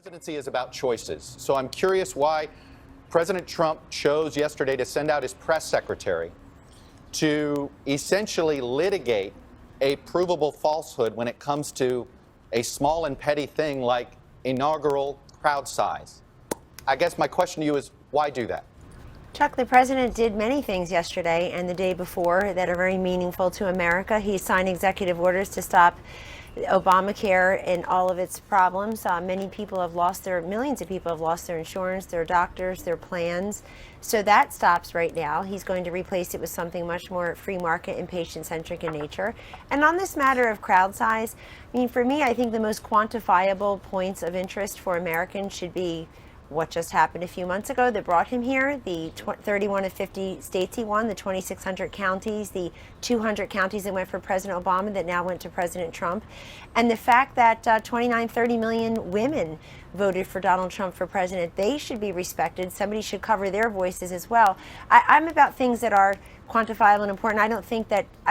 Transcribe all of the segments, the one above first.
Presidency is about choices. So I'm curious why President Trump chose yesterday to send out his press secretary to essentially litigate a provable falsehood when it comes to a small and petty thing like inaugural crowd size. I guess my question to you is, why do that? Chuck, the president did many things yesterday and the day before that are very meaningful to America. He signed executive orders to stop Obamacare and all of its problems. Millions of people have lost their insurance, their doctors, their plans. So that stops right now. He's going to replace it with something much more free market and patient-centric in nature. And on this matter of crowd size, for me, I think the most quantifiable points of interest for Americans should be what just happened a few months ago that brought him here, the 31 of 50 states he won, the 2,600 counties, the 200 counties that went for President Obama that now went to President Trump, and the fact that 29, 30 million women voted for Donald Trump for president. They should be respected. Somebody should cover their voices as well. I'm about things that are quantifiable and important. I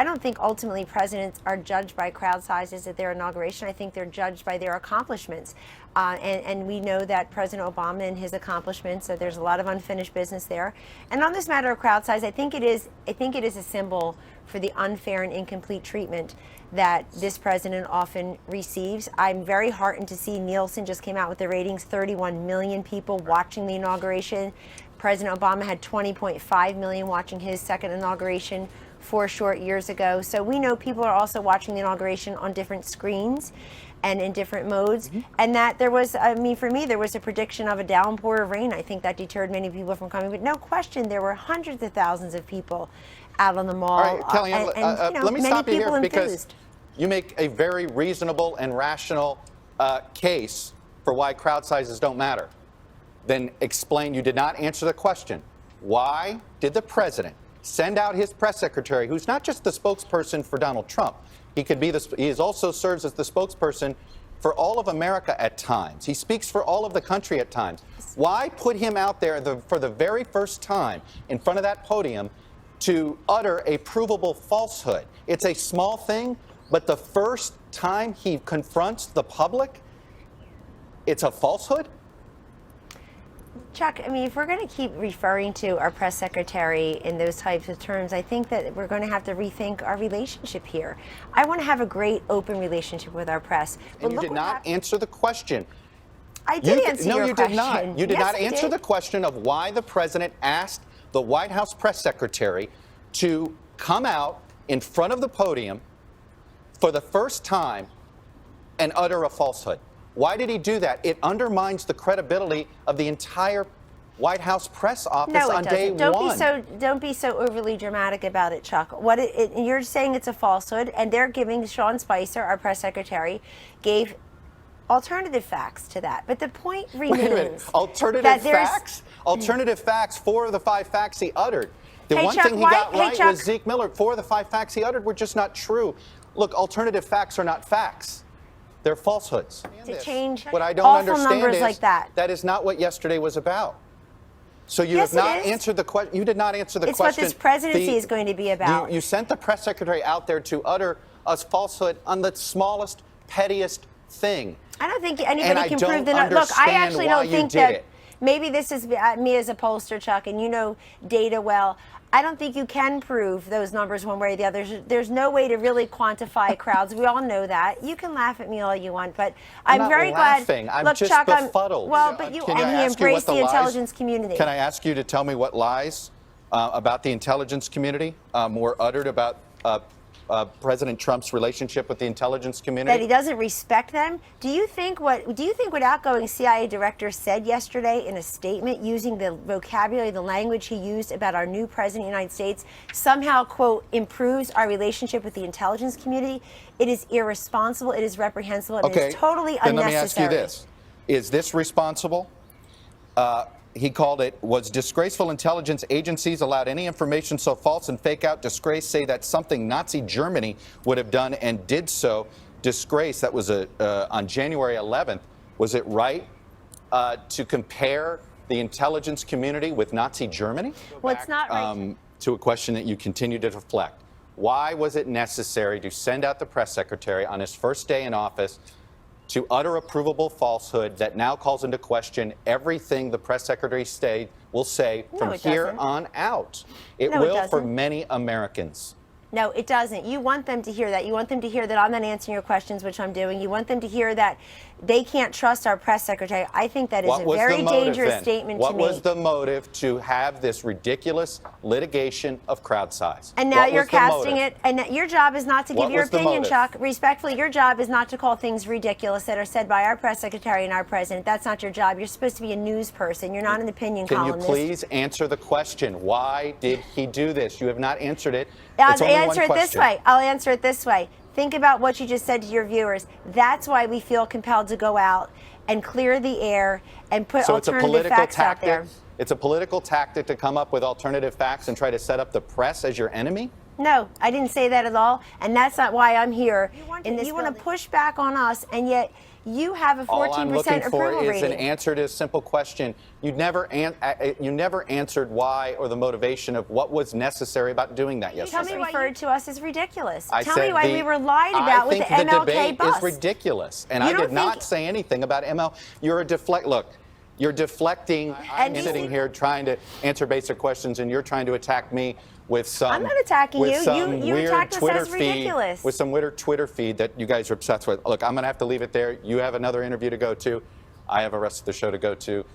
don't think ultimately presidents are judged by crowd sizes at their inauguration. I think they're judged by their accomplishments. And we know that President Obama and his accomplishments, so there's a lot of unfinished business there. And on this matter of crowd size, I think it is a symbol for the unfair and incomplete treatment that this president often receives. I'm very heartened to see Nielsen just came out with the ratings, 31 million people watching the inauguration. President Obama had 20.5 million watching his second inauguration 4 short years ago. So we know people are also watching the inauguration on different screens and in different modes. And that there was, for me, there was a prediction of a downpour of rain. I think that deterred many people from coming. But no question, there were hundreds of thousands of people out on the mall. All right, Kellyanne, let me stop you here because you make a very reasonable and rational case for why crowd sizes don't matter. Then explain, you did not answer the question. Why did the president send out his press secretary, who's not just the spokesperson for Donald Trump, he also serves as the spokesperson for all of America at times. He speaks for all of the country at times. Why put him out there for the very first time in front of that podium to utter a provable falsehood? It's a small thing, but the first time he confronts the public, it's a falsehood? Chuck, if we're going to keep referring to our press secretary in those types of terms, I think that we're going to have to rethink our relationship here. I want to have a great open relationship with our press. But and you did not answer the question. I did answer your question. No, you did not. You did not answer the question of why the president asked the White House press secretary to come out in front of the podium for the first time and utter a falsehood. Why did he do that? It undermines the credibility of the entire White House press office on day one. Don't be so overly dramatic about it, Chuck. You're saying it's a falsehood, and they're giving Sean Spicer, our press secretary, gave alternative facts to that. But the point remains. Wait a minute. Alternative facts? Alternative facts. 4 of the 5 facts he uttered. The one thing he got right was Zeke Miller. 4 of the 5 facts he uttered were just not true. Look, alternative facts are not facts. They're falsehoods. To change what I don't understand numbers is like that is not what yesterday was about. So you have not answered the question. You did not answer the question. It's what this presidency is going to be about. You sent the press secretary out there to utter a falsehood on the smallest, pettiest thing. I don't think anybody can prove the number. Look, I actually don't think that. Maybe this is me as a pollster, Chuck, and you know data well. I don't think you can prove those numbers one way or the other. There's no way to really quantify crowds. We all know that. You can laugh at me all you want, but I'm very glad. I'm just Chuck, befuddled. Well, but you and he embraced the intelligence community. Can I ask you to tell me what lies about the intelligence community were uttered about President Trump's relationship with the intelligence community? That he doesn't respect them? Do you think what outgoing CIA director said yesterday in a statement using the vocabulary, the language he used about our new president of the United States somehow, quote, improves our relationship with the intelligence community? It is irresponsible, it is reprehensible, and it is totally unnecessary. Then let me ask you this. Is this responsible? He called it, was disgraceful intelligence agencies allowed any information so false and fake out disgrace, say that's something Nazi Germany would have done and did so. Disgrace, that was on January 11th. Was it right to compare the intelligence community with Nazi Germany? Well, it's not right. To a question that you continue to deflect. Why was it necessary to send out the press secretary on his first day in office to utter a provable falsehood that now calls into question everything the press secretary will say from here on out. It will for many Americans. No, it doesn't. You want them to hear that. You want them to hear that I'm not answering your questions, which I'm doing. You want them to hear that they can't trust our press secretary. I think that is a very dangerous statement to me. What was the motive to have this ridiculous litigation of crowd size? And now you're casting it, and your job is not to give your opinion, Chuck. Respectfully, your job is not to call things ridiculous that are said by our press secretary and our president. That's not your job. You're supposed to be a news person. You're not an opinion columnist. Can you please answer the question? Why did he do this? You have not answered it. I'll answer it this way. I'll answer it this way. Think about what you just said to your viewers. That's why we feel compelled to go out and clear the air and put alternative facts out there. It's a political tactic to come up with alternative facts and try to set up the press as your enemy? No, I didn't say that at all, and that's not why I'm here. You want to push back on us, and yet you have a 14% approval rating. All I'm looking for is an answer to a simple question. You never answered why or the motivation of what was necessary about doing that yesterday. Tell me why you referred to us as ridiculous. Tell me why we were lied about with the MLK bus. I think the debate is ridiculous, and I did not say anything about ML. You're deflecting. I'm sitting here trying to answer basic questions, and you're trying to attack me with some. I'm not attacking you. You attacked us as ridiculous. With some weird Twitter feed that you guys are obsessed with. Look, I'm going to have to leave it there. You have another interview to go to. I have a rest of the show to go to.